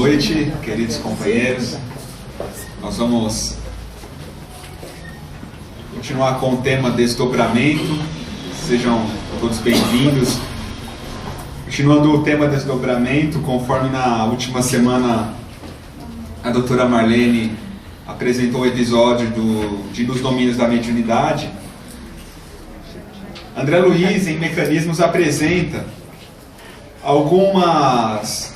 noite, queridos companheiros. Nós vamos continuar com o tema desdobramento. Sejam todos bem-vindos. Continuando o tema desdobramento, conforme na última semana a doutora Marlene apresentou o episódio de Nos Domínios da Mediunidade, André Luiz, em Mecanismos, apresenta algumas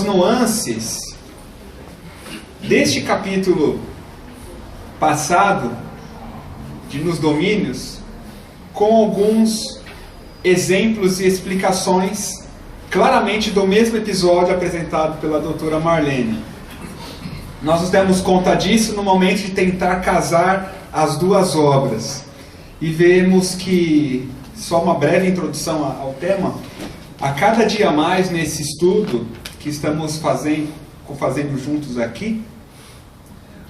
nuances deste capítulo passado de Nos Domínios, com alguns exemplos e explicações claramente do mesmo episódio apresentado pela doutora Marlene. Nós nos demos conta disso no momento de tentar casar as duas obras e vemos que, só uma breve introdução ao tema, a cada dia mais nesse estudo que estamos fazendo juntos aqui,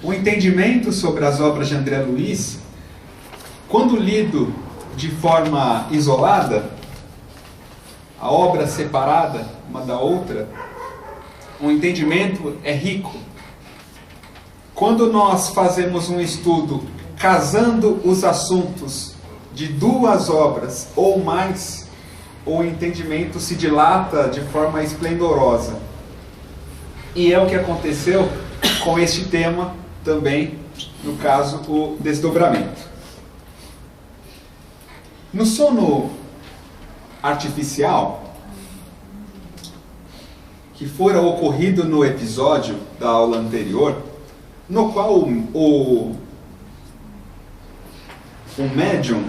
o entendimento sobre as obras de André Luiz, quando lido de forma isolada, a obra separada uma da outra, o entendimento é rico. Quando nós fazemos um estudo casando os assuntos de duas obras ou mais, o entendimento se dilata de forma esplendorosa. E é o que aconteceu com este tema também, no caso, o desdobramento. No sono artificial, que fora ocorrido no episódio da aula anterior, no qual o médium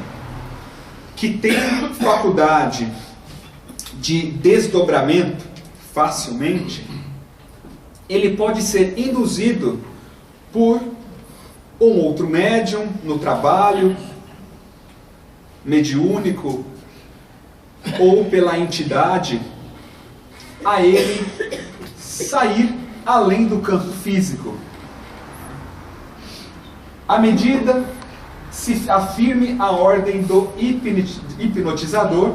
que tem faculdade de desdobramento facilmente, ele pode ser induzido por um outro médium no trabalho mediúnico ou pela entidade a ele sair além do campo físico. À medida se afirme a ordem do hipnotizador.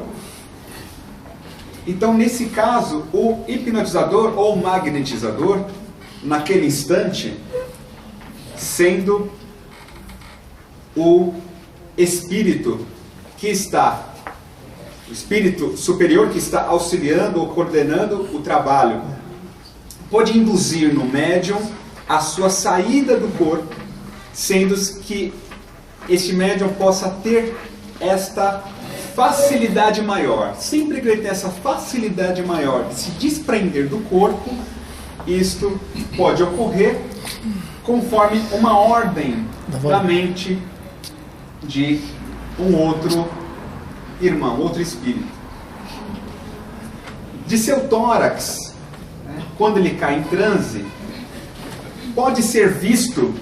Então, nesse caso, o hipnotizador ou magnetizador, naquele instante, sendo o espírito que está, o espírito superior que está auxiliando ou coordenando o trabalho, pode induzir no médium a sua saída do corpo, sendo que este médium possa ter esta facilidade maior. Sempre que ele tem essa facilidade maior de se desprender do corpo, isto pode ocorrer conforme uma ordem da mente de um outro irmão, outro espírito. De seu tórax, quando ele cai em transe, pode ser visto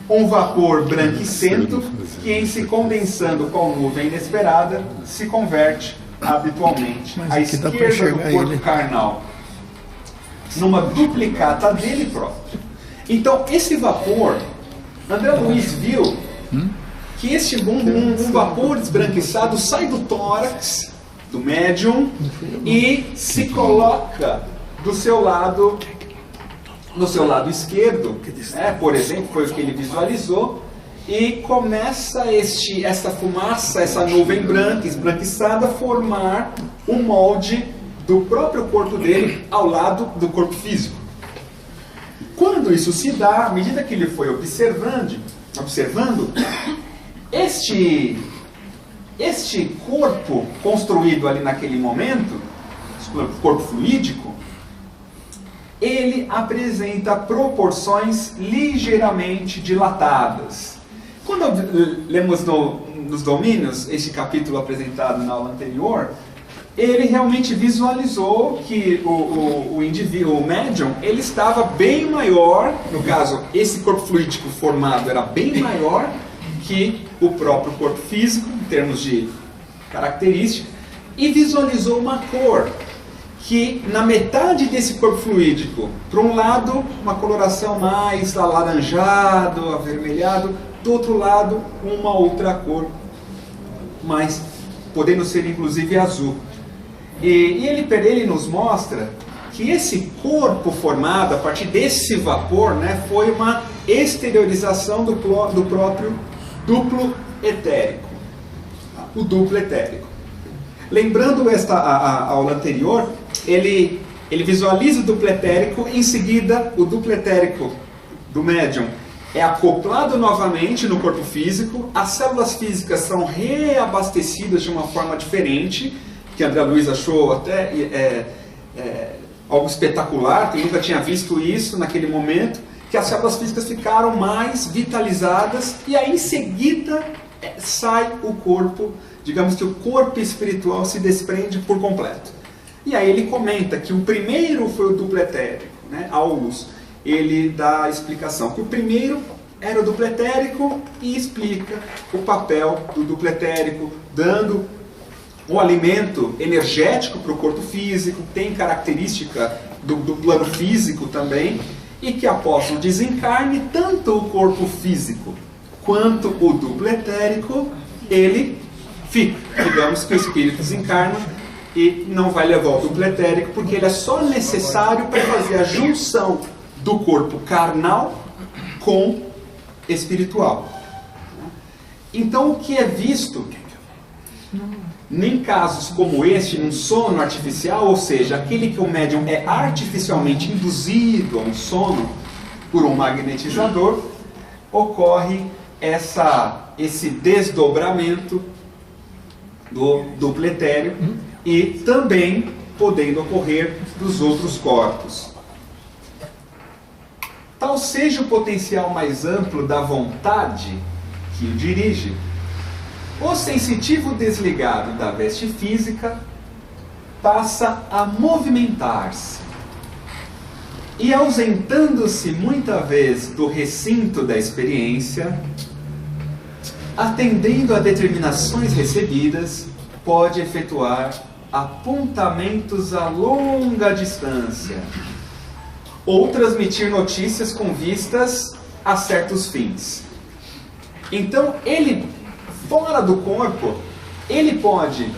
um vapor branquicento que, em se condensando com nuvem inesperada, se converte habitualmente à esquerda do corpo carnal, numa duplicata dele próprio. Então, esse vapor, André Luiz viu que este um vapor esbranquiçado sai do tórax do médium e se coloca do seu lado, no seu lado esquerdo, por exemplo, foi o que ele visualizou, e começa essa fumaça, essa nuvem branca, esbranquiçada, formar o molde do próprio corpo dele ao lado do corpo físico. Quando isso se dá, à medida que ele foi observando, este corpo construído ali naquele momento, esse corpo fluídico, ele apresenta proporções ligeiramente dilatadas. Quando lemos nos Domínios, este capítulo apresentado na aula anterior, ele realmente visualizou que o médium, ele estava bem maior, no caso, esse corpo fluídico formado era bem maior que o próprio corpo físico, em termos de característica, e visualizou uma cor que na metade desse corpo fluídico, para um lado uma coloração mais alaranjado, avermelhado, do outro lado uma outra cor, mas podendo ser inclusive azul. E ele nos mostra que esse corpo formado a partir desse vapor, né, foi uma exteriorização do próprio duplo etérico. O duplo etérico. Lembrando a aula anterior, ele visualiza o duplo etérico, em seguida o duplo etérico do médium é acoplado novamente no corpo físico, as células físicas são reabastecidas de uma forma diferente, que André Luiz achou até algo espetacular, que nunca tinha visto isso naquele momento, que as células físicas ficaram mais vitalizadas e aí em seguida sai o corpo, digamos que o corpo espiritual se desprende por completo. E aí ele comenta que o primeiro foi o duplo etérico, né? Aulus, ele dá a explicação que o primeiro era o duplo etérico e explica o papel do duplo etérico, dando o alimento energético para o corpo físico, tem característica do plano físico também, e que após o desencarne, tanto o corpo físico quanto o duplo etérico, ele fica. Digamos que o espírito desencarna e não vai levar o duplo etérico, porque ele é só necessário para fazer a junção do corpo carnal com espiritual. Então, o que é visto em casos como este, num sono artificial, ou seja, aquele que o médium é artificialmente induzido a um sono por um magnetizador, ocorre esse desdobramento do duplo etéreo e também podendo ocorrer dos outros corpos. Tal seja o potencial mais amplo da vontade que o dirige, o sensitivo desligado da veste física passa a movimentar-se e, ausentando-se muita vez do recinto da experiência, atendendo a determinações recebidas, pode efetuar apontamentos a longa distância ou transmitir notícias com vistas a certos fins. Então, ele, fora do corpo, ele pode,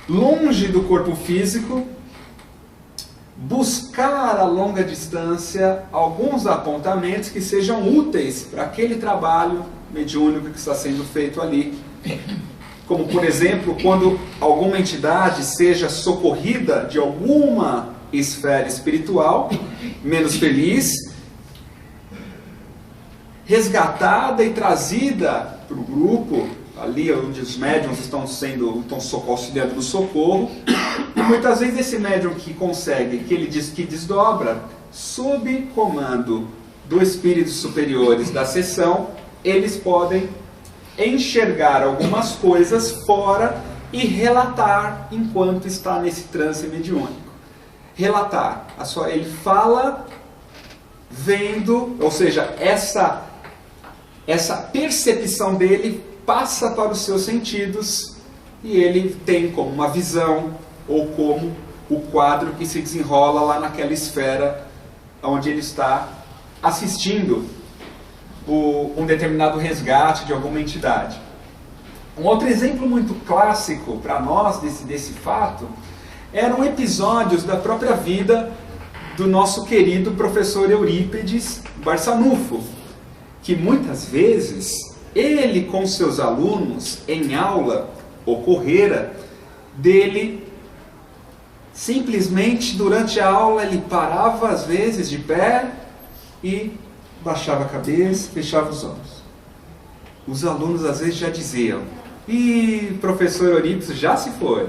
longe do corpo físico, buscar a longa distância alguns apontamentos que sejam úteis para aquele trabalho mediúnico que está sendo feito ali. Como, por exemplo, quando alguma entidade seja socorrida de alguma esfera espiritual menos feliz, resgatada e trazida para o grupo, ali onde os médiuns estão auxiliando no socorro, e muitas vezes esse médium que consegue, que ele diz que desdobra, sob comando dos espíritos superiores da sessão, eles podem enxergar algumas coisas fora e relatar enquanto está nesse transe mediúnico. Relatar, ele fala vendo, ou seja, essa percepção dele passa para os seus sentidos e ele tem como uma visão ou como o quadro que se desenrola lá naquela esfera onde ele está assistindo um determinado resgate de alguma entidade. Um outro exemplo muito clássico para nós desse fato eram episódios da própria vida do nosso querido professor Eurípides Barçanufo, que muitas vezes ele com seus alunos em aula ocorrera dele simplesmente durante a aula ele parava às vezes de pé e baixava a cabeça, fechava os olhos. Os alunos às vezes já diziam: "Ih, professor Eurípides já se foi".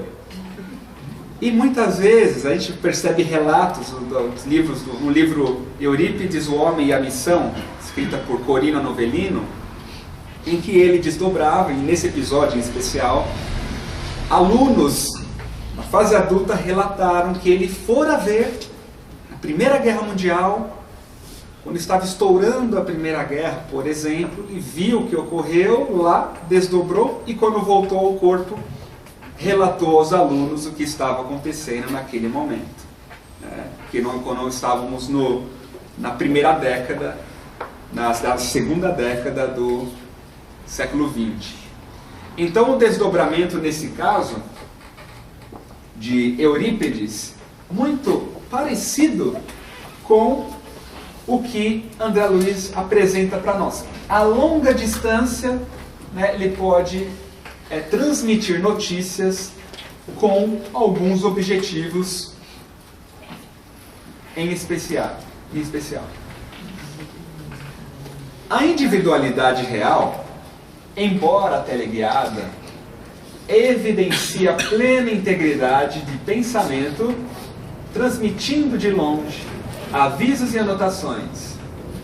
E muitas vezes a gente percebe relatos dos livros, no livro Eurípides, o Homem e a Missão, escrita por Corino Novellino, em que ele desdobrava, e nesse episódio em especial, alunos na fase adulta relataram que ele fora ver a Primeira Guerra Mundial, quando estava estourando a Primeira Guerra, por exemplo, e viu o que ocorreu lá, desdobrou, e quando voltou ao corpo, relatou aos alunos o que estava acontecendo naquele momento. Que quando estávamos na primeira década, na segunda década do século XX. Então o desdobramento nesse caso de Eurípides, muito parecido com o que André Luiz apresenta para nós. A longa distância, né, ele pode transmitir notícias com alguns objetivos em especial. A individualidade real, embora teleguiada, evidencia plena integridade de pensamento, transmitindo de longe avisos e anotações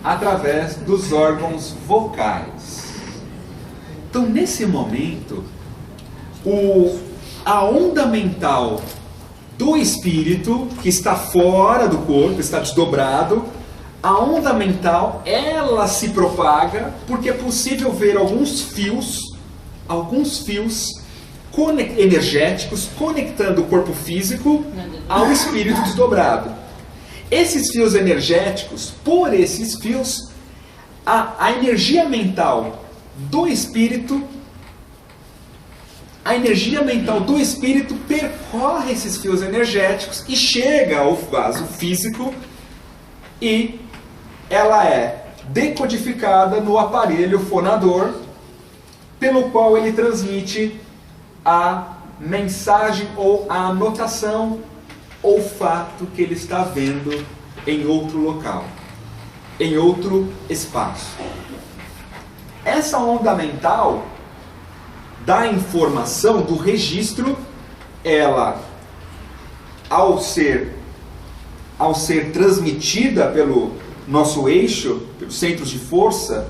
através dos órgãos vocais. Então, nesse momento, a onda mental do espírito, que está fora do corpo, está desdobrado, a onda mental, ela se propaga porque é possível ver alguns fios energéticos conectando o corpo físico ao espírito desdobrado. Esses fios energéticos, por esses fios, a energia mental do espírito, percorre esses fios energéticos e chega ao vaso físico, e ela é decodificada no aparelho fonador, pelo qual ele transmite a mensagem ou a anotação ou fato que ele está vendo em outro local, em outro espaço. Essa onda mental da informação, do registro, ela, ao ser transmitida pelo nosso eixo, pelos centros de força,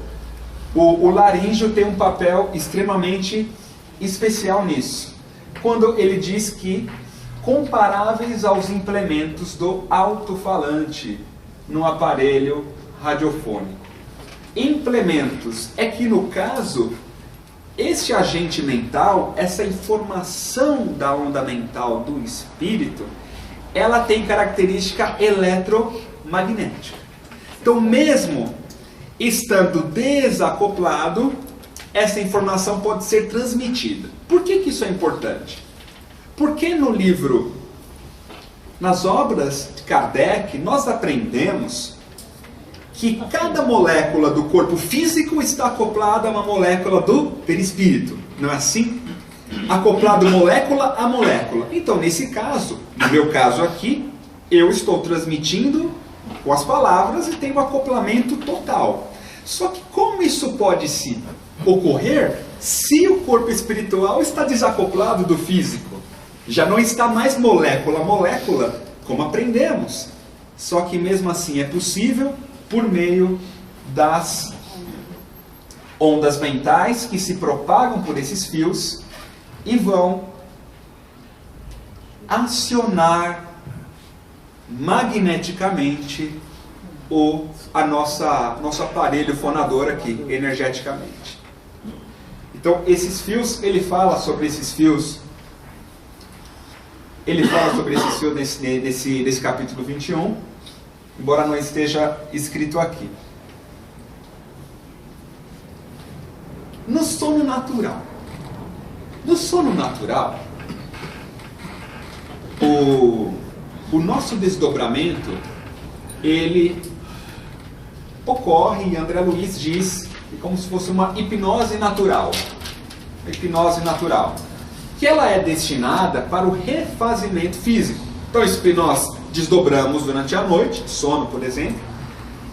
o laríngeo tem um papel extremamente especial nisso. Quando ele diz que comparáveis aos implementos do alto-falante no aparelho radiofônico. Implementos é que, no caso, este agente mental, essa informação da onda mental do espírito, ela tem característica eletromagnética. Então, mesmo estando desacoplado, essa informação pode ser transmitida. Por que isso é importante? Porque no livro, nas obras de Kardec, nós aprendemos que cada molécula do corpo físico está acoplada a uma molécula do perispírito. Não é assim? Acoplado molécula a molécula. Então, nesse caso, no meu caso aqui, eu estou transmitindo com as palavras e tenho um acoplamento total. Só que como isso pode se ocorrer se o corpo espiritual está desacoplado do físico? Já não está mais molécula a molécula, como aprendemos. Só que mesmo assim é possível por meio das ondas mentais que se propagam por esses fios e vão acionar magneticamente nosso aparelho fonador aqui, energeticamente. Então, esses fios, ele fala sobre esses fios nesse capítulo 21, embora não esteja escrito aqui. No sono natural, o nosso desdobramento, ele ocorre, e André Luiz diz, como se fosse uma hipnose natural. Que ela é destinada para o refazimento físico. Então, isso que nós desdobramos durante a noite, sono, por exemplo,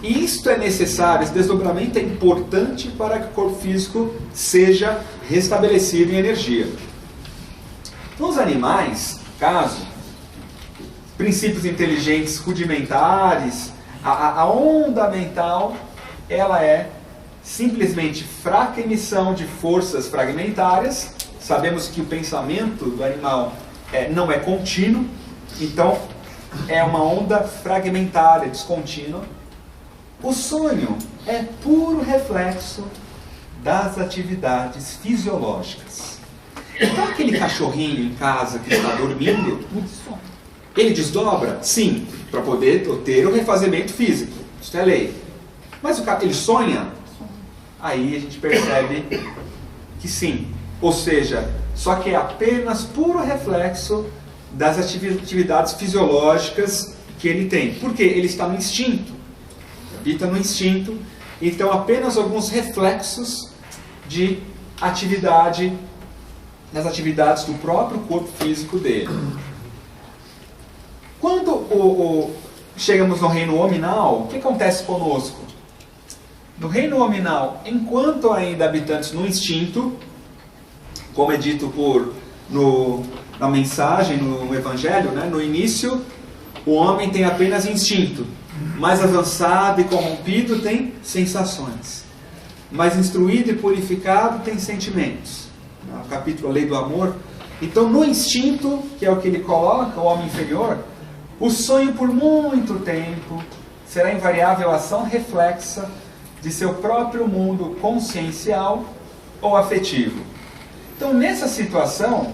e isto é necessário, esse desdobramento é importante para que o corpo físico seja restabelecido em energia. Nos animais, caso, princípios inteligentes rudimentares, a onda mental, ela é simplesmente fraca emissão de forças fragmentárias. Sabemos que o pensamento do animal não é contínuo, então é uma onda fragmentária, descontínua. O sonho é puro reflexo das atividades fisiológicas. Então aquele cachorrinho em casa que está dormindo, ele desdobra? Sim, para poder ter o refazimento físico. Isso é lei. Mas ele sonha? Aí a gente percebe que sim. Ou seja, só que é apenas puro reflexo das atividades fisiológicas que ele tem. Porque ele está no instinto, habita no instinto, então apenas alguns reflexos de atividade, das atividades do próprio corpo físico dele. Quando chegamos no reino hominal, o que acontece conosco? No reino hominal, enquanto ainda habitantes no instinto, como é dito na mensagem, no Evangelho, né? No início, o homem tem apenas instinto, mais avançado e corrompido tem sensações, mais instruído e purificado tem sentimentos. No capítulo A Lei do Amor. Então, no instinto, que é o que ele coloca, o homem inferior, o sonho por muito tempo será invariável ação reflexa de seu próprio mundo consciencial ou afetivo. Então, nessa situação,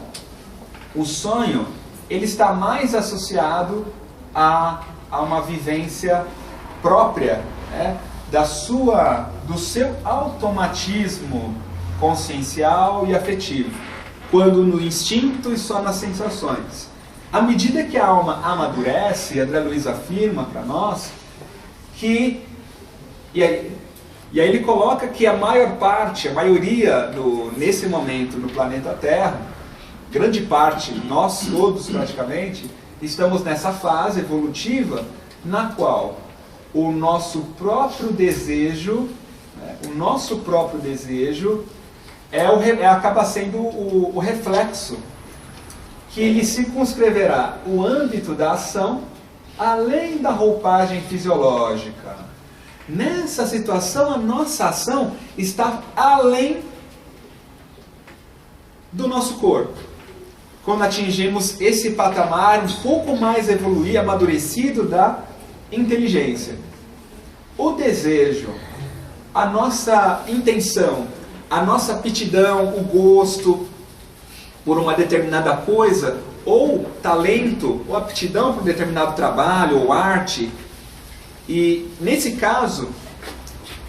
o sonho ele está mais associado a uma vivência própria, né, do seu automatismo consciencial e afetivo, quando no instinto e só nas sensações. À medida que a alma amadurece, André Luiz afirma para nós que, e aí ele coloca que a maioria nesse momento no planeta Terra, grande parte, nós todos praticamente, estamos nessa fase evolutiva na qual o nosso próprio desejo, acaba sendo o reflexo que lhe circunscreverá o âmbito da ação além da roupagem fisiológica. Nessa situação, a nossa ação está além do nosso corpo. Quando atingimos esse patamar um pouco mais evoluído, amadurecido da inteligência. O desejo, a nossa intenção, a nossa aptidão, o gosto por uma determinada coisa, ou talento, ou aptidão por um determinado trabalho, ou arte. E, nesse caso,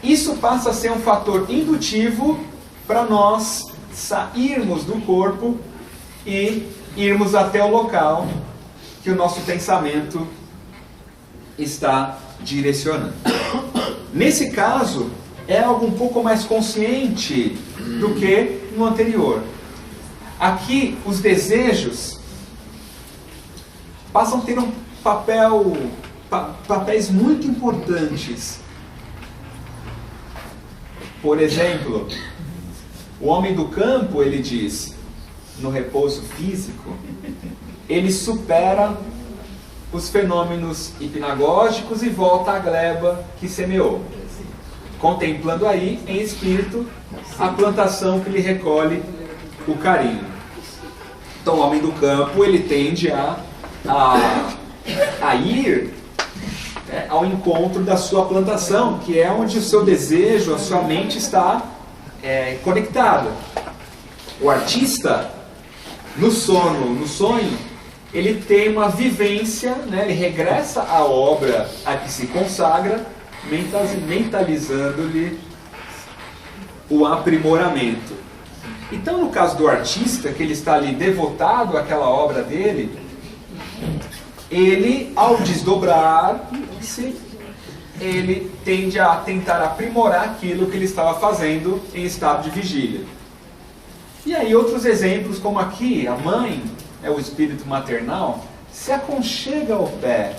isso passa a ser um fator indutivo para nós sairmos do corpo e irmos até o local que o nosso pensamento está direcionando. Nesse caso, é algo um pouco mais consciente do que no anterior. Aqui, os desejos passam a ter um papéis muito importantes. Por exemplo, o homem do campo, ele diz, no repouso físico, ele supera os fenômenos hipnagógicos e volta à gleba que semeou, contemplando aí, em espírito, a plantação que lhe recolhe o carinho. Então, o homem do campo, ele tende a ir ao encontro da sua plantação, que é onde o seu desejo, a sua mente está conectada. O artista, no sonho, ele tem uma vivência, né, ele regressa à obra a que se consagra, mentalizando-lhe o aprimoramento. Então, no caso do artista, que ele está ali devotado àquela obra dele, ele, ao desdobrar-se, ele tende a tentar aprimorar aquilo que ele estava fazendo em estado de vigília. E aí outros exemplos, como aqui, a mãe, o espírito maternal, se aconchega ao pé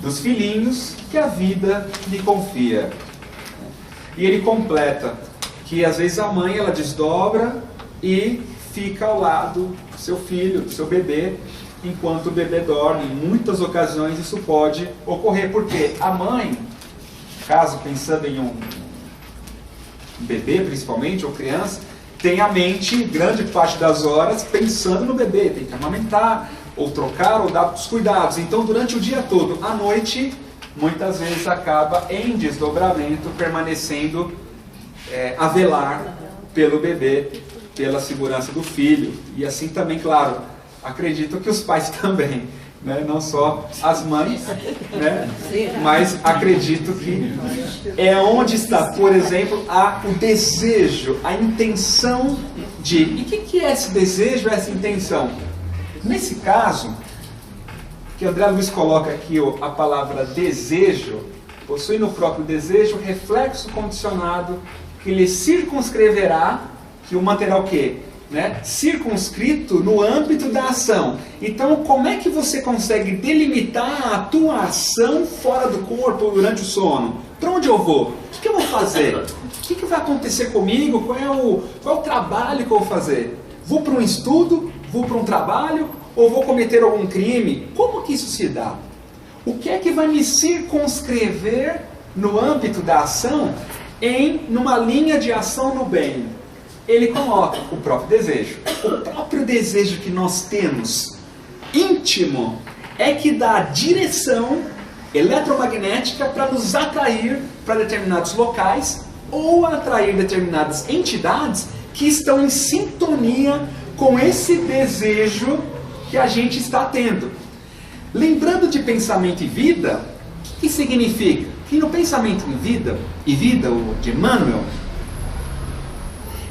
dos filhinhos que a vida lhe confia. E ele completa que às vezes a mãe ela desdobra e fica ao lado do seu filho, do seu bebê, enquanto o bebê dorme. Em muitas ocasiões isso pode ocorrer, porque a mãe, caso pensando em um bebê principalmente, ou criança, tem a mente, grande parte das horas, pensando no bebê, tem que amamentar, ou trocar, ou dar os cuidados. Então, durante o dia todo, à noite, muitas vezes acaba em desdobramento, permanecendo a velar pelo bebê, pela segurança do filho. E assim também, claro, acredito que os pais também, né? Não só as mães, né? Mas acredito que é onde está, por exemplo, o desejo, a intenção de... E o que é esse desejo, essa intenção? Nesse caso, que André Luiz coloca aqui a palavra desejo, possui no próprio desejo reflexo condicionado que lhe circunscreverá, que o manterá o quê? Circunscrito no âmbito da ação. Então, como é que você consegue delimitar a tua ação fora do corpo durante o sono? Para onde eu vou? O que eu vou fazer? O que vai acontecer comigo? Qual é o trabalho que eu vou fazer? Vou para um estudo? Vou para um trabalho? Ou vou cometer algum crime? Como que isso se dá? O que é que vai me circunscrever no âmbito da ação numa linha de ação no bem? Ele coloca o próprio desejo. O próprio desejo que nós temos, íntimo, é que dá direção eletromagnética para nos atrair para determinados locais ou atrair determinadas entidades que estão em sintonia com esse desejo que a gente está tendo. Lembrando de pensamento e vida, o que significa? Que no pensamento e vida, o de Emmanuel,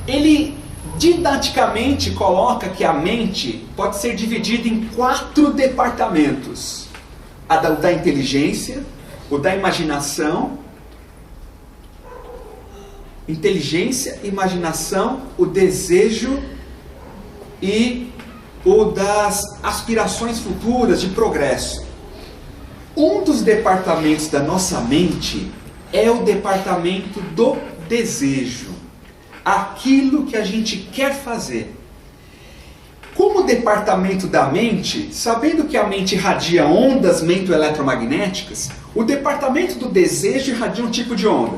ele didaticamente coloca que a mente pode ser dividida em 4 departamentos. O da inteligência, o da imaginação, o desejo e o das aspirações futuras de progresso. Um dos departamentos da nossa mente é o departamento do desejo. Aquilo que a gente quer fazer. Como departamento da mente, sabendo que a mente irradia ondas mento-eletromagnéticas, o departamento do desejo irradia um tipo de onda.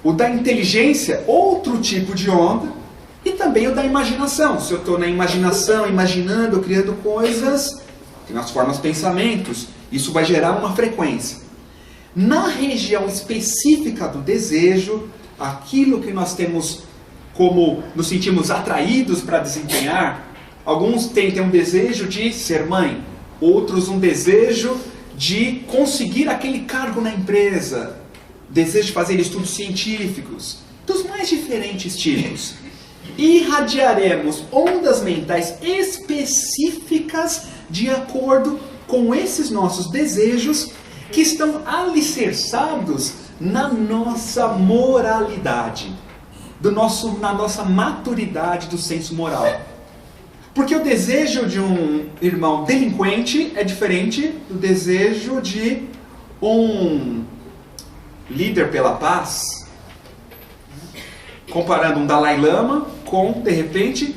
O da inteligência, outro tipo de onda. E também o da imaginação. Se eu estou na imaginação, imaginando, criando coisas, nas formas pensamentos, isso vai gerar uma frequência. Na região específica do desejo, aquilo que nós temos como nos sentimos atraídos para desempenhar, alguns têm um desejo de ser mãe, outros um desejo de conseguir aquele cargo na empresa, desejo de fazer estudos científicos, dos mais diferentes tipos. Irradiaremos ondas mentais específicas de acordo com esses nossos desejos que estão alicerçados na nossa moralidade. Na nossa maturidade do senso moral. Porque o desejo de um irmão delinquente é diferente do desejo de um líder pela paz. Comparando um Dalai Lama com, de repente,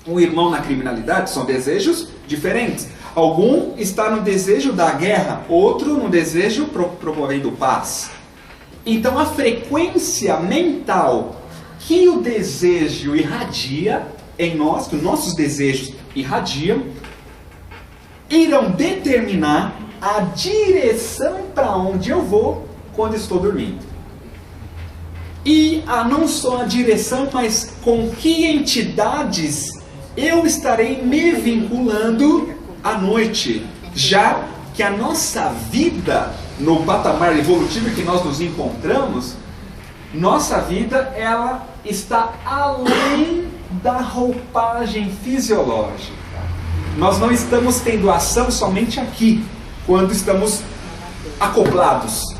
um irmão na criminalidade, são desejos diferentes. Algum está no desejo da guerra, outro no desejo promovendo paz. Então a frequência mental que o desejo irradia em nós, que os nossos desejos irradiam, irão determinar a direção para onde eu vou quando estou dormindo. E não só a direção, mas com que entidades eu estarei me vinculando à noite, já que a nossa vida, no patamar evolutivo que nós nos encontramos, nossa vida, ela está além da roupagem fisiológica. Nós não estamos tendo ação somente aqui, quando estamos acoplados.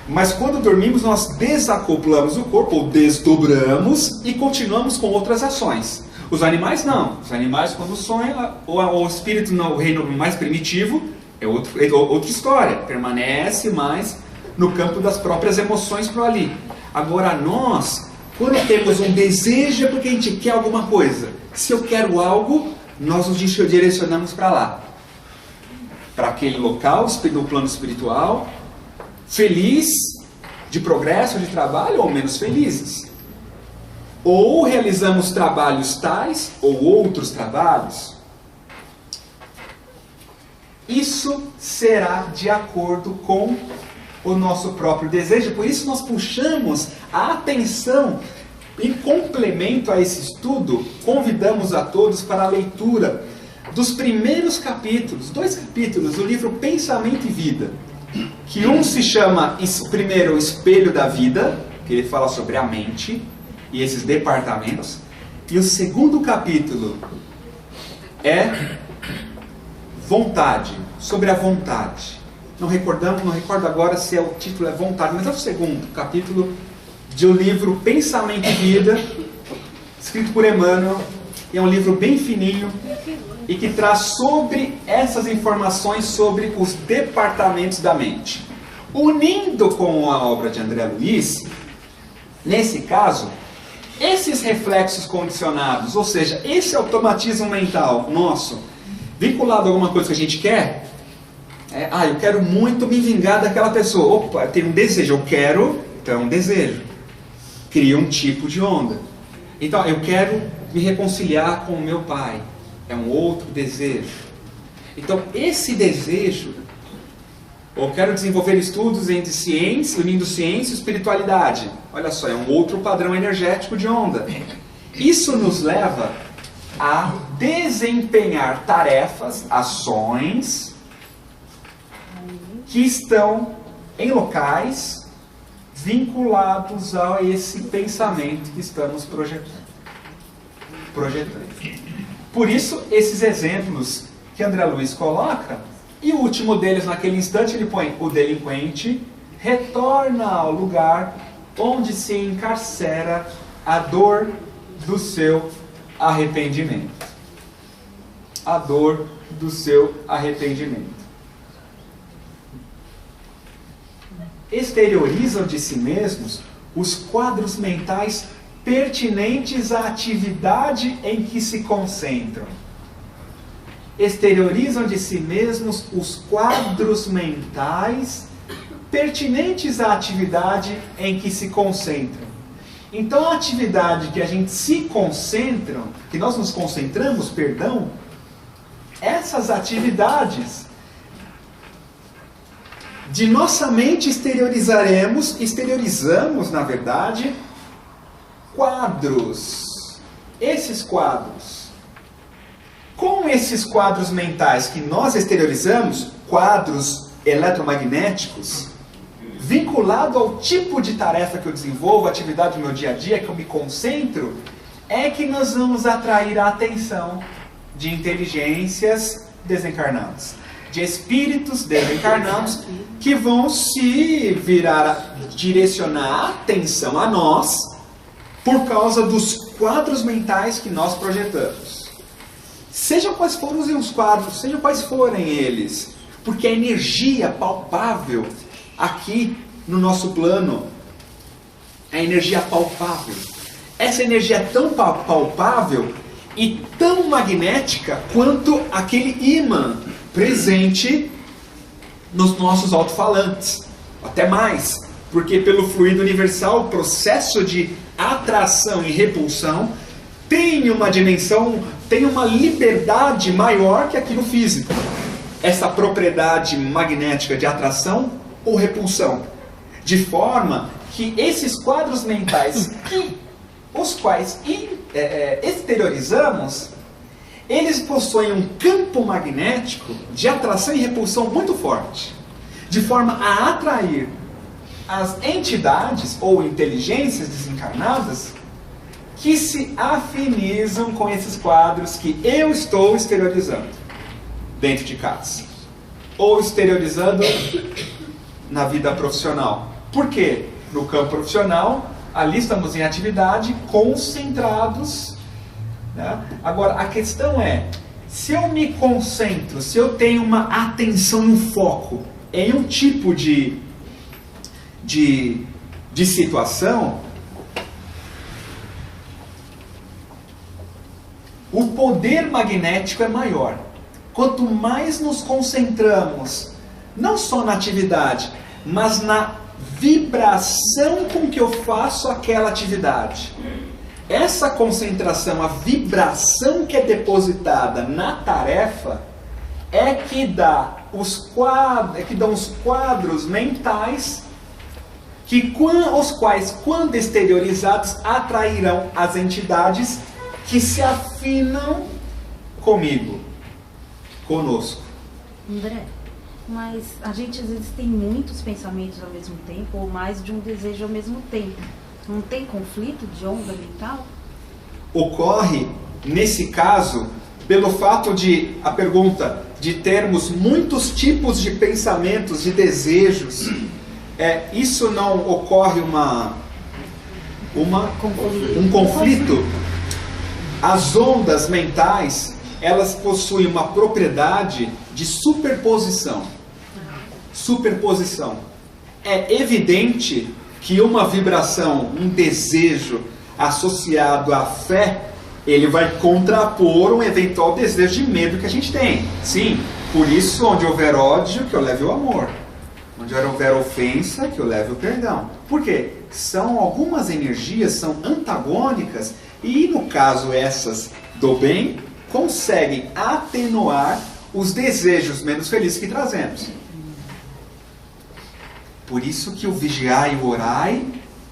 Mas quando dormimos, nós desacoplamos o corpo, ou desdobramos, e continuamos com outras ações. Os animais não. Os animais, quando sonham, o espírito no reino mais primitivo, é outra história. Permanece mais no campo das próprias emoções por ali. Agora nós, quando temos um desejo, é porque a gente quer alguma coisa. Se eu quero algo, nós nos direcionamos para lá. Para aquele local, no plano espiritual, feliz, de progresso, de trabalho, ou menos felizes. Ou realizamos trabalhos tais, ou outros trabalhos. Isso será de acordo com o nosso próprio desejo. Por isso nós puxamos a atenção. Em complemento a esse estudo, convidamos a todos para a leitura dos primeiros capítulos, 2 capítulos do livro Pensamento e Vida. Que um se chama, primeiro, o Espelho da Vida, que ele fala sobre a mente e esses departamentos. E o segundo capítulo é Vontade, sobre a vontade. Não recordo agora se o título é Vontade, mas é o segundo capítulo do livro Pensamento e Vida, escrito por Emmanuel. E é um livro bem fininho e que traz sobre essas informações sobre os departamentos da mente. Unindo com a obra de André Luiz, nesse caso, esses reflexos condicionados, ou seja, esse automatismo mental nosso, vinculado a alguma coisa que a gente quer, eu quero muito me vingar daquela pessoa. Opa, tem um desejo, eu quero, então é um desejo. Cria um tipo de onda. Então, eu quero me reconciliar com o meu pai. É um outro desejo. Então, esse desejo, eu quero desenvolver estudos entre ciência, unindo ciência e espiritualidade. Olha só, é um outro padrão energético de onda. Isso nos leva a desempenhar tarefas, ações, que estão em locais vinculados a esse pensamento que estamos projetando. Por isso, esses exemplos que André Luiz coloca, e o último deles, naquele instante, ele põe: o delinquente retorna ao lugar onde se encarcera a dor do seu arrependimento. A dor do seu arrependimento. Exteriorizam de si mesmos os quadros mentais pertinentes à atividade em que se concentram. Exteriorizam de si mesmos os quadros mentais pertinentes à atividade em que se concentram. Então, a atividade que a gente se concentra, que nós nos concentramos, essas atividades de nossa mente exteriorizamos, na verdade, quadros. Esses quadros. Com esses quadros mentais que nós exteriorizamos, quadros eletromagnéticos, vinculado ao tipo de tarefa que eu desenvolvo, a atividade do meu dia a dia, que eu me concentro, é que nós vamos atrair a atenção de inteligências desencarnadas, de espíritos desencarnados, que vão se direcionar a atenção a nós, por causa dos quadros mentais que nós projetamos. Sejam quais forem os quadros, sejam quais forem eles, porque a energia palpável aqui no nosso plano, a energia palpável, essa energia é tão palpável e tão magnética quanto aquele ímã presente nos nossos alto-falantes, até mais, porque pelo fluido universal o processo de atração e repulsão tem uma dimensão, tem uma liberdade maior que aquilo físico. Essa propriedade magnética de atração ou repulsão, de forma que esses quadros mentais, os quais exteriorizamos, eles possuem um campo magnético de atração e repulsão muito forte, de forma a atrair as entidades ou inteligências desencarnadas que se afinizam com esses quadros que eu estou exteriorizando dentro de casa, ou exteriorizando na vida profissional. Por quê? No campo profissional, ali estamos em atividade, concentrados, né? Agora, a questão é, se eu me concentro, se eu tenho uma atenção e um foco em um tipo de situação, o poder magnético é maior. Quanto mais nos concentramos, não só na atividade, mas na vibração com que eu faço aquela atividade. Essa concentração, a vibração que é depositada na tarefa, é que dá os quadros mentais, os quais, quando exteriorizados, atrairão as entidades que se afinam conosco. André, mas a gente às vezes tem muitos pensamentos ao mesmo tempo, ou mais de um desejo ao mesmo tempo. Não tem conflito de onda mental? Ocorre, nesse caso, pelo fato de, a pergunta, de termos muitos tipos de pensamentos, de desejos, isso não ocorre um conflito? As ondas mentais, elas possuem uma propriedade de superposição. Superposição. É evidente que uma vibração, um desejo associado à fé, ele vai contrapor um eventual desejo de medo que a gente tem. Sim, por isso, onde houver ódio, que eu leve o amor. Onde houver ofensa, que eu leve o perdão. Por quê? Algumas energias são antagônicas e, no caso essas do bem, conseguem atenuar os desejos menos felizes que trazemos. Por isso que o vigiai e o orai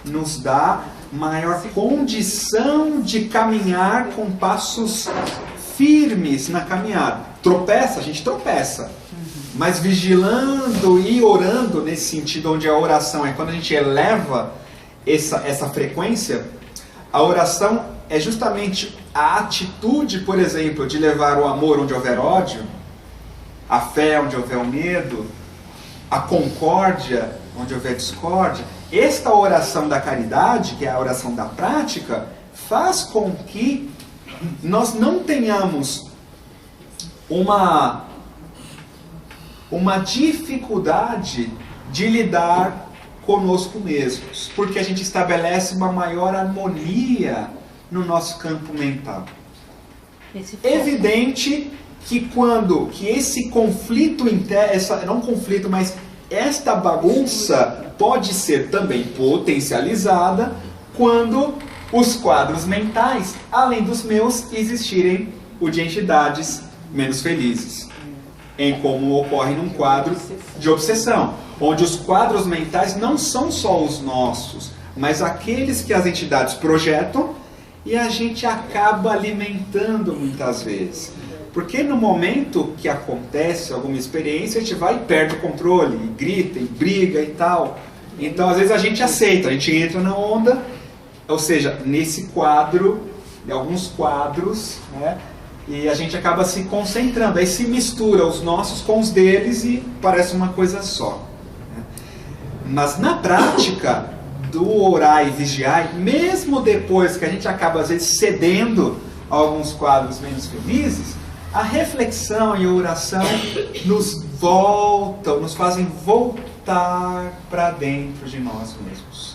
nos dá maior condição de caminhar com passos firmes na caminhada. Tropeça, a gente tropeça. Mas vigilando e orando nesse sentido, onde a oração é quando a gente eleva essa frequência, a oração é justamente a atitude, por exemplo, de levar o amor onde houver ódio, a fé onde houver o medo, a concórdia onde houver discórdia. Esta oração da caridade, que é a oração da prática, faz com que nós não tenhamos uma dificuldade de lidar conosco mesmos, porque a gente estabelece uma maior harmonia no nosso campo mental. Evidente que esse conflito interno, não conflito, mas esta bagunça pode ser também potencializada quando os quadros mentais, além dos meus, existirem o de entidades menos felizes, em como ocorre num quadro de obsessão, onde os quadros mentais não são só os nossos, mas aqueles que as entidades projetam e a gente acaba alimentando muitas vezes. Porque no momento que acontece alguma experiência, a gente vai e perde o controle, e grita, e briga e tal. Então, às vezes, a gente aceita, a gente entra na onda, ou seja, nesse quadro, em alguns quadros, né, e a gente acaba se concentrando. Aí se mistura os nossos com os deles e parece uma coisa só. Né? Mas na prática do orar e vigiar, mesmo depois que a gente acaba, às vezes, cedendo a alguns quadros menos felizes, a reflexão e a oração nos fazem voltar para dentro de nós mesmos.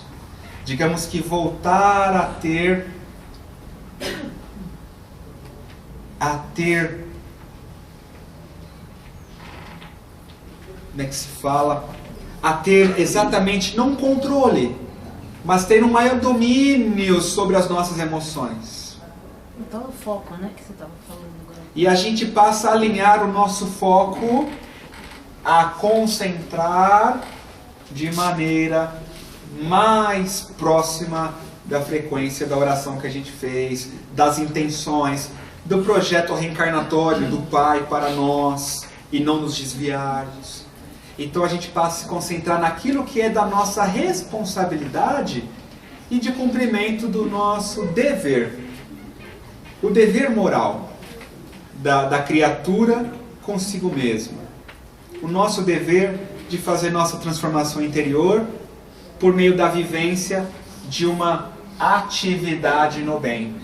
Digamos que voltar a ter como é que se fala? A ter exatamente, não controle, mas ter um maior domínio sobre as nossas emoções. Então o foco, né, que você estava falando agora. E a gente passa a alinhar o nosso foco, a concentrar de maneira mais próxima da frequência da oração que a gente fez, das intenções, do projeto reencarnatório do Pai para nós, e não nos desviarmos. Então a gente passa a se concentrar naquilo que é da nossa responsabilidade e de cumprimento do nosso dever. O dever moral da criatura consigo mesma. O nosso dever de fazer nossa transformação interior por meio da vivência de uma atividade no bem.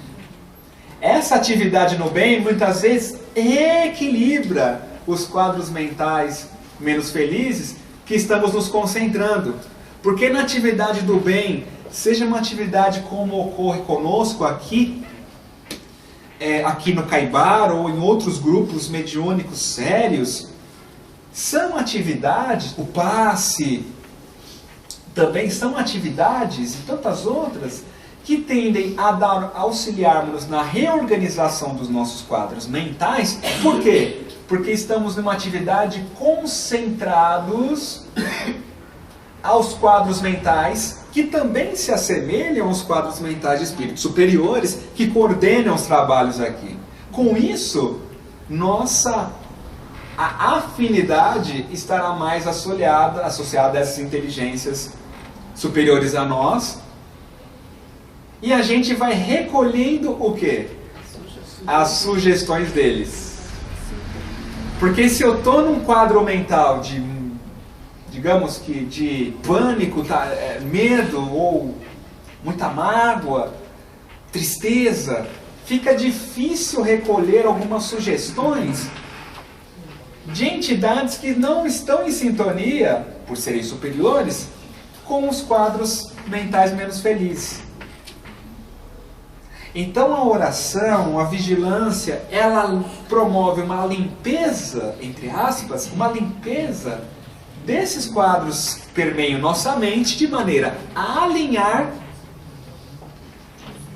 Essa atividade no bem muitas vezes equilibra os quadros mentais menos felizes que estamos nos concentrando. Porque na atividade do bem, seja uma atividade como ocorre conosco aqui no Caibar ou em outros grupos mediúnicos sérios, são atividades, o passe, também são atividades e tantas outras que tendem a auxiliar-nos na reorganização dos nossos quadros mentais. Por quê? Porque estamos numa atividade concentrados aos quadros mentais que também se assemelham aos quadros mentais de espíritos superiores que coordenam os trabalhos aqui. Com isso, a afinidade estará mais associada a essas inteligências superiores a nós, e a gente vai recolhendo o quê? as sugestões deles. Porque se eu estou num quadro mental de, digamos que, de pânico, medo ou muita mágoa, tristeza, fica difícil recolher algumas sugestões de entidades que não estão em sintonia, por serem superiores, com os quadros mentais menos felizes. Então a oração, a vigilância, ela promove uma limpeza, entre aspas, uma limpeza desses quadros que permeiam nossa mente, de maneira a alinhar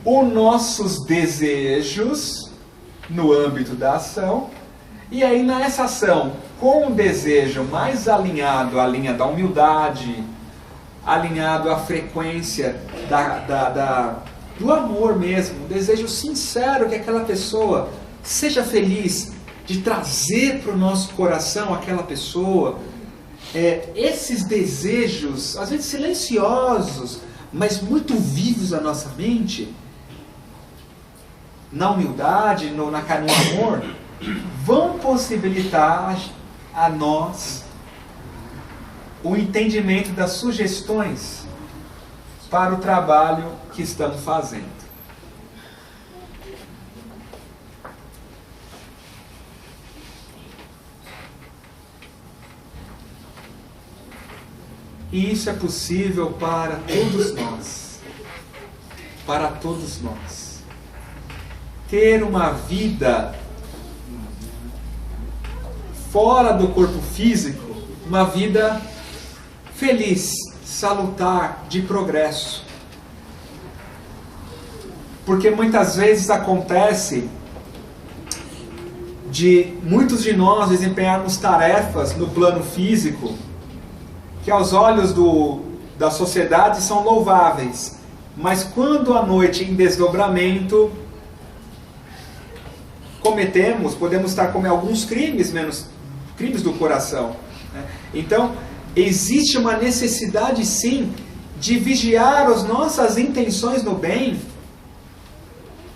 os nossos desejos no âmbito da ação. E aí nessa ação, com o desejo mais alinhado à linha da humildade, alinhado à frequência do amor mesmo, o desejo sincero que aquela pessoa seja feliz, de trazer para o nosso coração aquela pessoa, esses desejos, às vezes silenciosos, mas muito vivos na nossa mente, na humildade, no amor, vão possibilitar a nós o entendimento das sugestões para o trabalho que estamos fazendo. E isso é possível para todos nós. Para todos nós. Ter uma vida fora do corpo físico, uma vida feliz, salutar, de progresso. Porque muitas vezes acontece de muitos de nós desempenharmos tarefas no plano físico que aos olhos da sociedade são louváveis, mas quando à noite em desdobramento podemos estar cometendo alguns crimes do coração, né? Então existe uma necessidade sim de vigiar as nossas intenções no bem,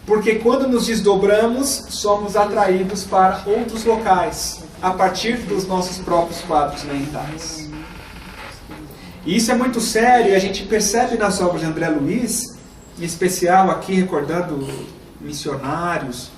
porque quando nos desdobramos somos atraídos para outros locais a partir dos nossos próprios quadros mentais. E isso é muito sério, e a gente percebe nas obras de André Luiz, em especial aqui recordando missionários,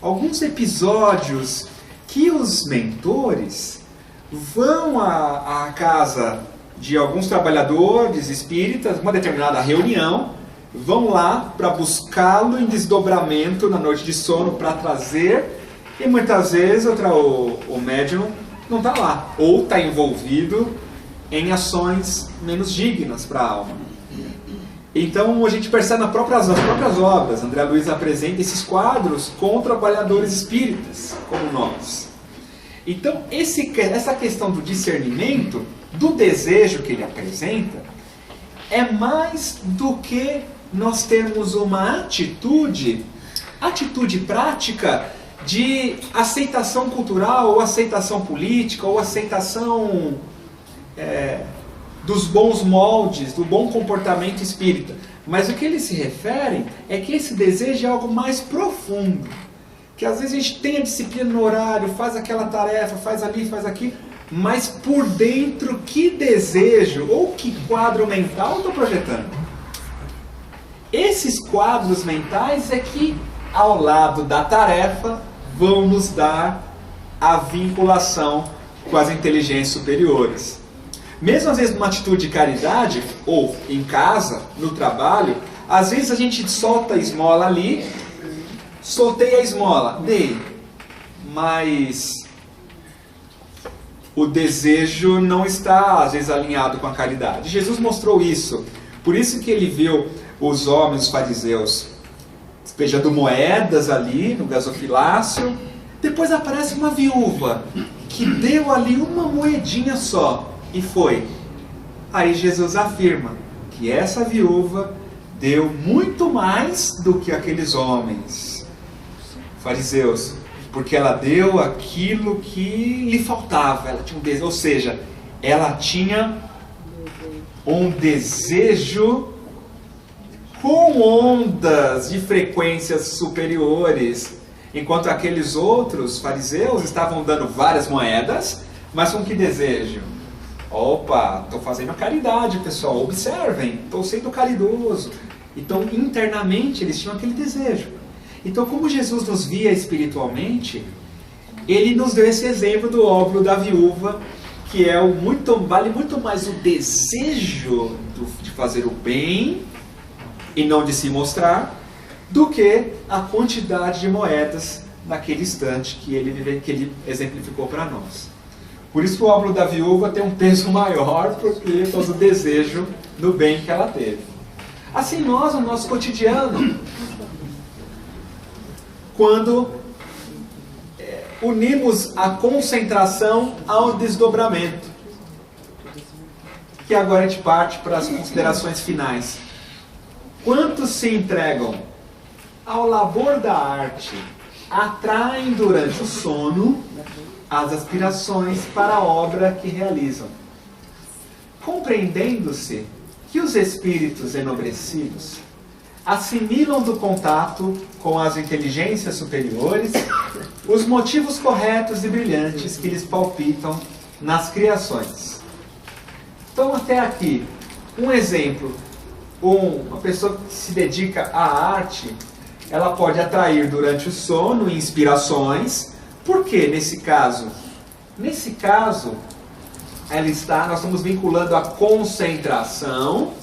alguns episódios que os mentores vão à casa de alguns trabalhadores espíritas, uma determinada reunião, vão lá para buscá-lo em desdobramento na noite de sono para trazer, e muitas vezes o médium não está lá, ou está envolvido em ações menos dignas para a alma. Então a gente percebe nas próprias obras, André Luiz apresenta esses quadros com trabalhadores espíritas, como nós. Então essa questão do discernimento, do desejo que ele apresenta, é mais do que nós termos uma atitude prática de aceitação cultural, ou aceitação política, ou aceitação dos bons moldes, do bom comportamento espírita. Mas o que eles se referem é que esse desejo é algo mais profundo. Que às vezes a gente tem a disciplina no horário, faz aquela tarefa, faz ali, faz aqui, mas por dentro que desejo ou que quadro mental eu estou projetando? Esses quadros mentais é que, ao lado da tarefa, vão nos dar a vinculação com as inteligências superiores. Mesmo às vezes numa atitude de caridade, ou em casa, no trabalho, às vezes a gente solta a esmola ali, soltei a esmola, dei, mas o desejo não está às vezes alinhado com a caridade. Jesus mostrou isso, por isso que ele viu os homens, os fariseus, despejando moedas ali no gasofilácio. Depois aparece uma viúva que deu ali uma moedinha só e foi. Aí Jesus afirma que essa viúva deu muito mais do que aqueles homens fariseus, porque ela deu aquilo que lhe faltava. Ela tinha um desejo, ou seja, ela tinha um desejo com ondas de frequências superiores. Enquanto aqueles outros fariseus estavam dando várias moedas, mas com que desejo? Opa, estou fazendo a caridade, pessoal, observem, estou sendo caridoso. Então, internamente, eles tinham aquele desejo. Então, como Jesus nos via espiritualmente, ele nos deu esse exemplo do óbolo da viúva, que vale muito mais o desejo de fazer o bem e não de se mostrar, do que a quantidade de moedas naquele instante que ele exemplificou para nós. Por isso que o óbolo da viúva tem um peso maior, porque é o desejo do bem que ela teve. Assim nós, no nosso cotidiano, quando unimos a concentração ao desdobramento, que agora a gente parte para as considerações finais. Quantos se entregam ao labor da arte, atraem durante o sono as aspirações para a obra que realizam, compreendendo-se que os espíritos enobrecidos assimilam do contato com as inteligências superiores os motivos corretos e brilhantes que lhes palpitam nas criações. Então, até aqui, um exemplo. Uma pessoa que se dedica à arte, ela pode atrair durante o sono inspirações. Por quê nesse caso? Nesse caso, nós estamos vinculando a concentração,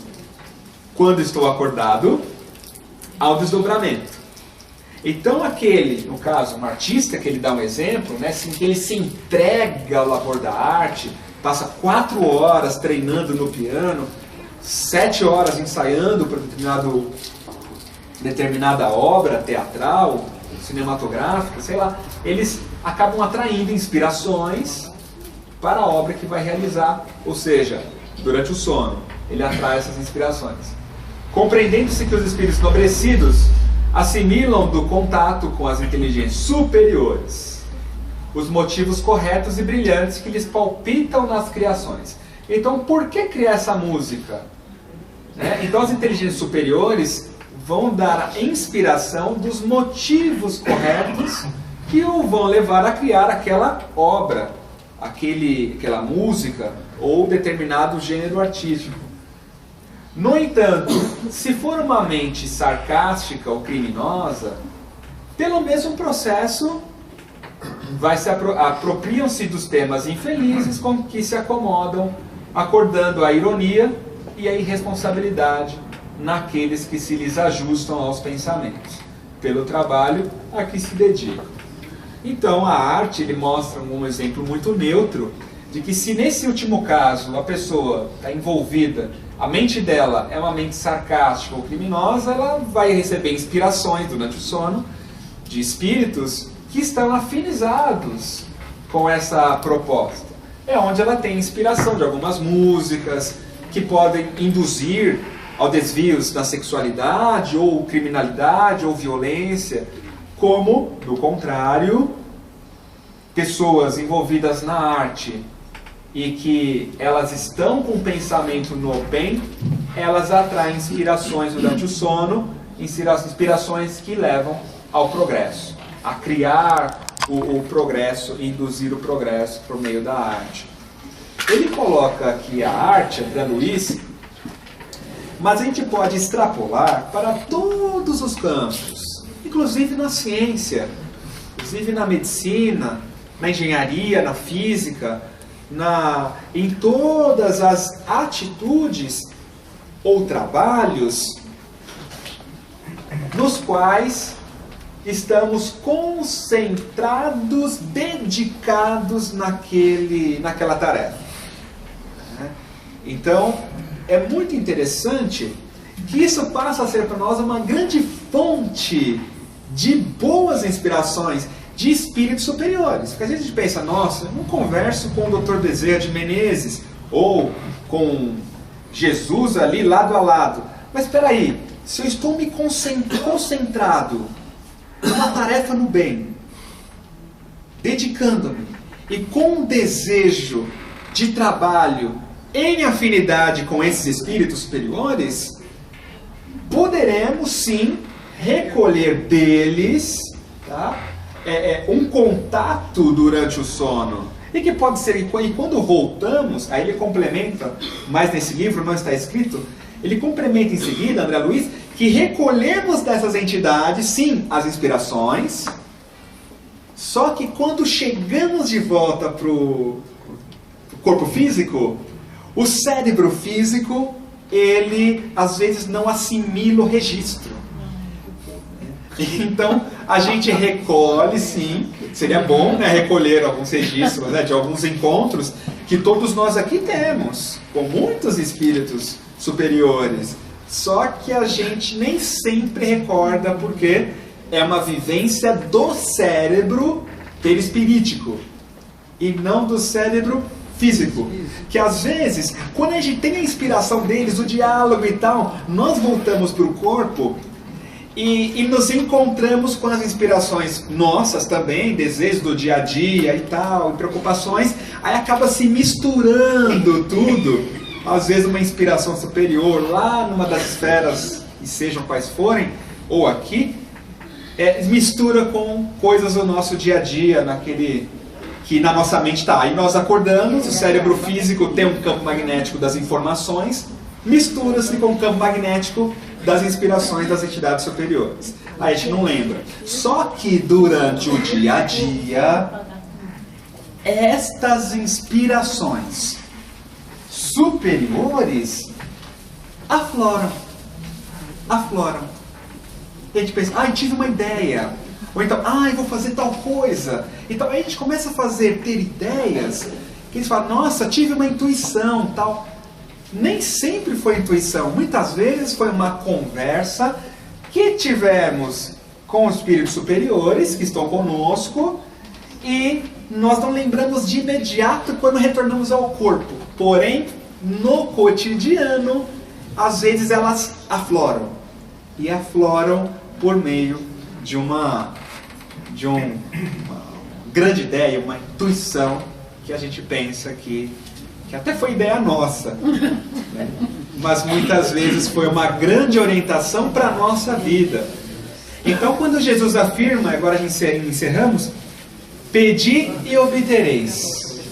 quando estou acordado, ao desdobramento. Então no caso, um artista, que ele dá um exemplo, né, assim, que ele se entrega ao labor da arte, passa 4 horas treinando no piano, 7 horas ensaiando para determinada obra teatral, cinematográfica, sei lá, eles acabam atraindo inspirações para a obra que vai realizar, ou seja, durante o sono, ele atrai essas inspirações. Compreendendo-se que os espíritos enobrecidos assimilam do contato com as inteligências superiores os motivos corretos e brilhantes que lhes palpitam nas criações. Então, por que criar essa música? Então, as inteligências superiores vão dar a inspiração dos motivos corretos que o vão levar a criar aquela obra, aquela música ou determinado gênero artístico. No entanto, se for uma mente sarcástica ou criminosa, pelo mesmo processo, apropriam-se dos temas infelizes com que se acomodam, acordando a ironia e a irresponsabilidade naqueles que se lhes ajustam aos pensamentos, pelo trabalho a que se dedicam. Então a arte mostra um exemplo muito neutro de que, se nesse último caso a pessoa está envolvida, a mente dela é uma mente sarcástica ou criminosa, ela vai receber inspirações durante o sono de espíritos que estão afinizados com essa proposta. É onde ela tem inspiração de algumas músicas que podem induzir ao desvios da sexualidade, ou criminalidade, ou violência, como, do contrário, pessoas envolvidas na arte e que elas estão com o pensamento no bem, elas atraem inspirações durante o sono, inspirações que levam ao progresso, a criar o progresso e induzir o progresso por meio da arte. Ele coloca aqui a arte, André Luiz, mas a gente pode extrapolar para todos os campos, inclusive na ciência, inclusive na medicina, na engenharia, na física, em todas as atitudes ou trabalhos nos quais estamos concentrados, dedicados naquela tarefa. Então, é muito interessante que isso passa a ser para nós uma grande fonte de boas inspirações de espíritos superiores. Porque às vezes a gente pensa, nossa, eu não converso com o Dr. Bezerra de Menezes ou com Jesus ali lado a lado. Mas espera aí, se eu estou me concentrado numa tarefa no bem, dedicando-me e com um desejo de trabalho em afinidade com esses espíritos superiores, poderemos sim recolher deles, tá, um contato durante o sono. E que pode ser, e quando voltamos, aí ele complementa, mas nesse livro não está escrito, ele complementa em seguida, André Luiz, que recolhemos dessas entidades, sim, as inspirações, só que quando chegamos de volta para o corpo físico, o cérebro físico, ele às vezes não assimila o registro. Então, a gente recolhe, sim, seria bom, né, recolher alguns registros, né, de alguns encontros que todos nós aqui temos, com muitos espíritos superiores. Só que a gente nem sempre recorda, porque é uma vivência do cérebro perispirítico e não do cérebro físico. Que às vezes, quando a gente tem a inspiração deles, o diálogo e tal, nós voltamos para o corpo e nos encontramos com as inspirações nossas também, desejos do dia a dia e tal, e preocupações, aí acaba se misturando tudo. Às vezes uma inspiração superior lá numa das esferas, e sejam quais forem, ou aqui, mistura com coisas do nosso dia a dia, naquele que na nossa mente está. Aí nós acordamos, o cérebro físico tem um campo magnético das informações, mistura-se com o campo magnético das inspirações das entidades superiores. Aí a gente não lembra. Só que durante o dia a dia, estas inspirações superiores afloram. E a gente pensa, tive uma ideia. Ou então, eu vou fazer tal coisa. Então aí a gente começa a ter ideias, que eles falam, nossa, tive uma intuição, tal. Nem sempre foi intuição, muitas vezes foi uma conversa que tivemos com os espíritos superiores que estão conosco e nós não lembramos de imediato quando retornamos ao corpo. Porém, no cotidiano, às vezes elas afloram. E afloram por meio de uma grande ideia, uma intuição que a gente pensa que até foi ideia nossa, né? Mas muitas vezes foi uma grande orientação para a nossa vida. Então, quando Jesus afirma, agora encerramos, pedi e obtereis.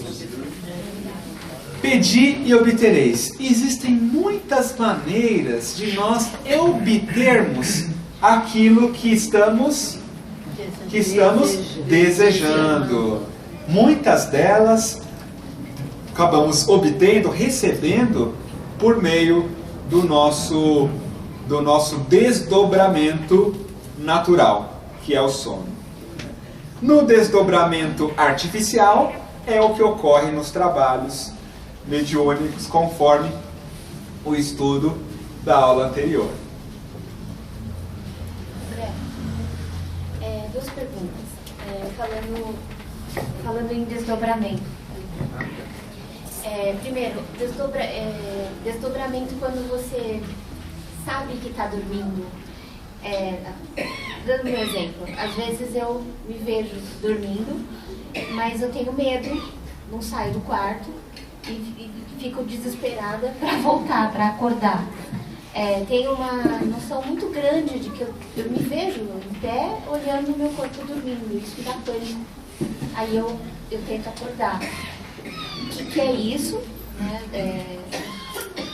Pedi e obtereis. Existem muitas maneiras de nós obtermos aquilo que estamos desejando. Muitas delas acabamos obtendo, recebendo por meio do nosso desdobramento natural, que é o sono. No desdobramento artificial é o que ocorre nos trabalhos mediúnicos, conforme o estudo da aula anterior. André, duas perguntas. Falando em desdobramento. Primeiro, desdobramento quando você sabe que está dormindo. Dando um exemplo, às vezes eu me vejo dormindo, mas eu tenho medo, não saio do quarto e fico desesperada para voltar, para acordar. Tenho uma noção muito grande de que eu me vejo em pé olhando o meu corpo dormindo, isso me dá pânico. Aí eu tento acordar. O que é isso?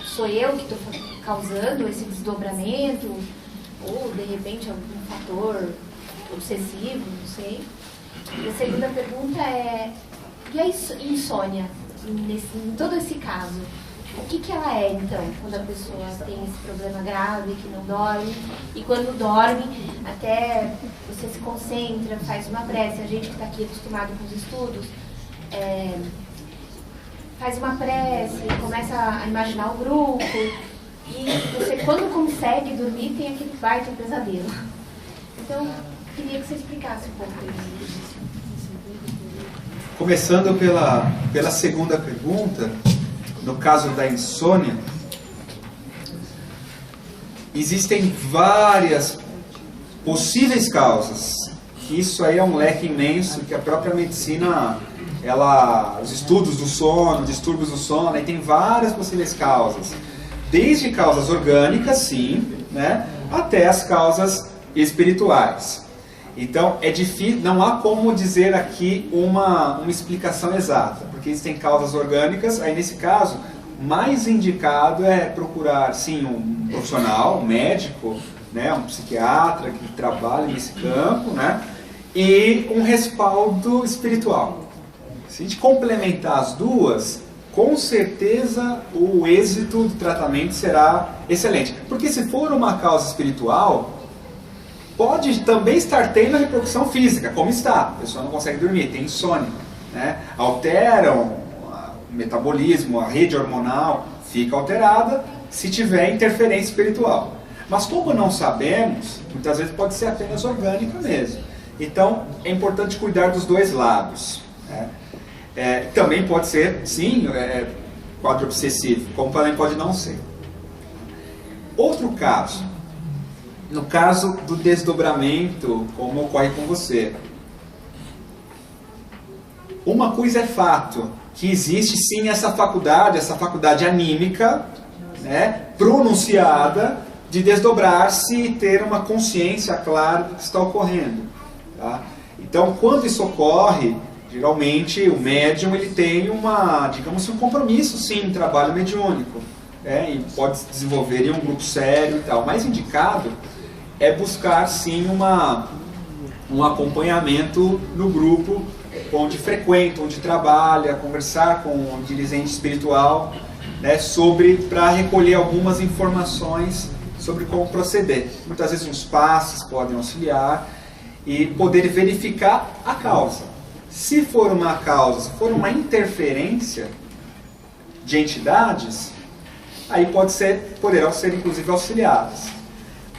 Sou eu que estou causando esse desdobramento? Ou, de repente, algum fator obsessivo, não sei. E a segunda pergunta e a insônia, em todo esse caso? O que ela é, então, quando a pessoa tem esse problema grave, que não dorme, e quando dorme, até você se concentra, faz uma prece, a gente que está aqui acostumado com os estudos, faz uma prece, começa a imaginar o grupo, e você, quando consegue dormir, tem aquele baita pesadelo. Então, queria que você explicasse um pouco isso. Começando pela segunda pergunta, no caso da insônia, existem várias possíveis causas. Isso aí é um leque imenso que a própria medicina, os estudos do sono, distúrbios do sono, aí tem várias possíveis causas. Desde causas orgânicas, sim, né, até as causas espirituais. Então, é difícil, não há como dizer aqui uma explicação exata, porque existem causas orgânicas. Aí, nesse caso, mais indicado é procurar, sim, um profissional, um médico, né, um psiquiatra que trabalha nesse campo, né, e um respaldo espiritual. Se a gente complementar as duas, com certeza o êxito do tratamento será excelente. Porque se for uma causa espiritual, pode também estar tendo a repercussão física, como está. A pessoa não consegue dormir, tem insônia, né? Alteram o metabolismo, a rede hormonal fica alterada se tiver interferência espiritual. Mas como não sabemos, muitas vezes pode ser apenas orgânica mesmo. Então é importante cuidar dos dois lados, né? Também pode ser, sim, quadro obsessivo, como também pode não ser. Outro caso, no caso do desdobramento, como ocorre com você. Uma coisa é fato, que existe sim essa faculdade anímica, né, pronunciada, de desdobrar-se e ter uma consciência clara do que está ocorrendo. Tá? Então, quando isso ocorre, geralmente o médium ele tem digamos, um compromisso, sim, um trabalho mediúnico, né, e pode se desenvolver em um grupo sério e tal. O mais indicado é buscar, sim, um acompanhamento no grupo onde frequenta, onde trabalha, conversar com um dirigente espiritual, né, para recolher algumas informações sobre como proceder. Muitas vezes uns passos podem auxiliar e poder verificar a causa. Se for uma causa, se for uma interferência de entidades, aí poderão ser inclusive auxiliadas.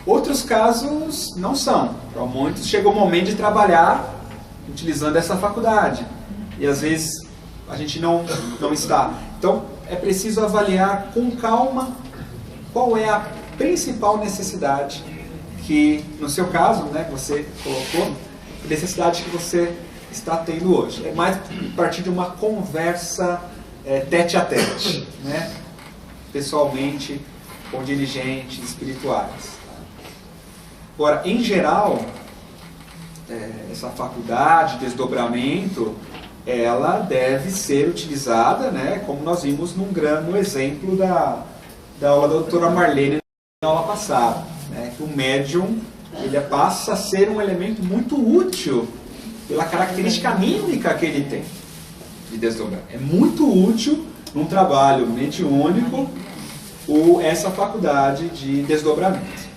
Outros casos não são. Para muitos chega o momento de trabalhar utilizando essa faculdade. E às vezes a gente não está. Então é preciso avaliar com calma qual é a principal necessidade que, no seu caso, né, que você colocou, necessidade que você está tendo hoje. É mais a partir de uma conversa tete a tete, né, pessoalmente, com dirigentes espirituais. Agora, em geral, essa faculdade, desdobramento, ela deve ser utilizada, né, como nós vimos no exemplo da aula da doutora Marlene na aula passada, né, que o médium ele passa a ser um elemento muito útil pela característica anímica que ele tem de desdobrar. É muito útil num trabalho mediúnico essa faculdade de desdobramento.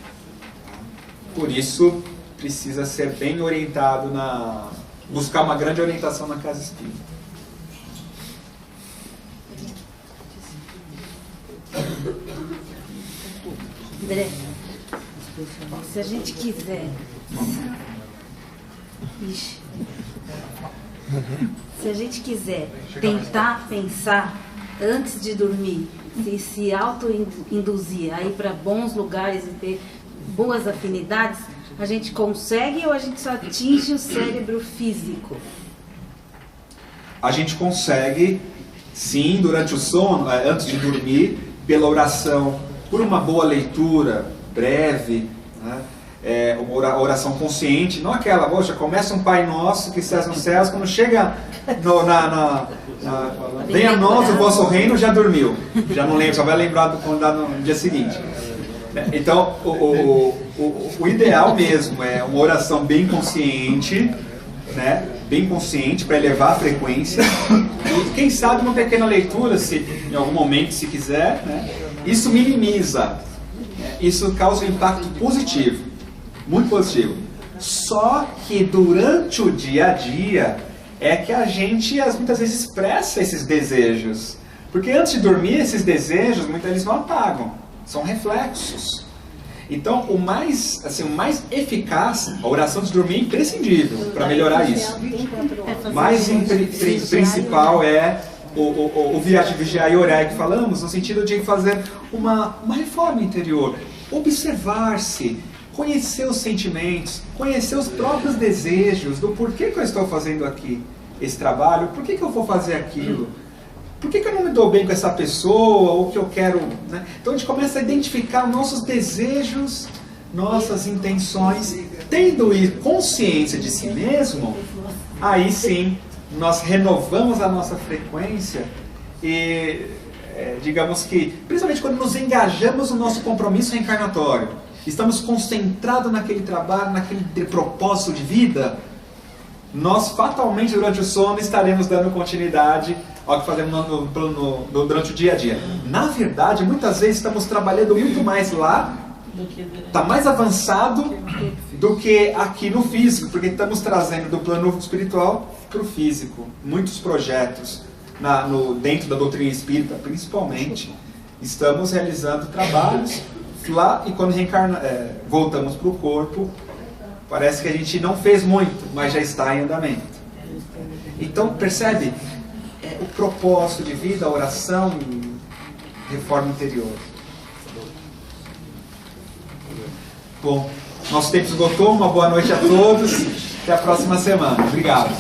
Por isso, precisa ser bem orientado buscar uma grande orientação na casa espírita. André, se a gente quiser... Se a gente quiser tentar pensar antes de dormir, se auto-induzir a ir para bons lugares e ter boas afinidades, a gente consegue ou a gente só atinge o cérebro físico? A gente consegue, sim, durante o sono, antes de dormir, pela oração, por uma boa leitura breve, né? Uma oração consciente, não aquela, poxa, começa um Pai Nosso que estás nos céus, quando chega venha a nós o vosso reino, já dormiu, já não lembra, só vai lembrar no dia seguinte. Então, o ideal mesmo é uma oração bem consciente, né? Bem consciente para elevar a frequência. E quem sabe uma pequena leitura, se em algum momento, se quiser, né? Isso minimiza, isso causa um impacto positivo, muito positivo. Só que durante o dia a dia é que a gente muitas vezes expressa esses desejos. Porque antes de dormir, esses desejos muitas vezes não apagam. São reflexos. Então, o mais eficaz, a oração de dormir é imprescindível para melhorar isso. O mais principal é o vigiar e orar que falamos, no sentido de fazer uma reforma interior. Observar-se, conhecer os sentimentos, conhecer os próprios desejos, do porquê que eu estou fazendo aqui esse trabalho, por que eu vou fazer aquilo. Por que eu não me dou bem com essa pessoa, ou que eu quero... Né? Então a gente começa a identificar os nossos desejos nossas intenções, tendo consciência de si mesmo, aí sim nós renovamos a nossa frequência e, digamos que, principalmente quando nos engajamos no nosso compromisso reencarnatório, estamos concentrados naquele trabalho, naquele propósito de vida, nós fatalmente durante o sono estaremos dando continuidade ao que fazemos durante o dia a dia. Na verdade, muitas vezes estamos trabalhando muito mais lá, está mais avançado do que aqui no físico, porque estamos trazendo do plano espiritual para o físico. Muitos projetos, dentro da doutrina espírita, principalmente, estamos realizando trabalhos lá e quando voltamos para o corpo, parece que a gente não fez muito, mas já está em andamento. Então, percebe? O propósito de vida, a oração e reforma interior. Bom, nosso tempo esgotou. Uma boa noite a todos. Até a próxima semana. Obrigado.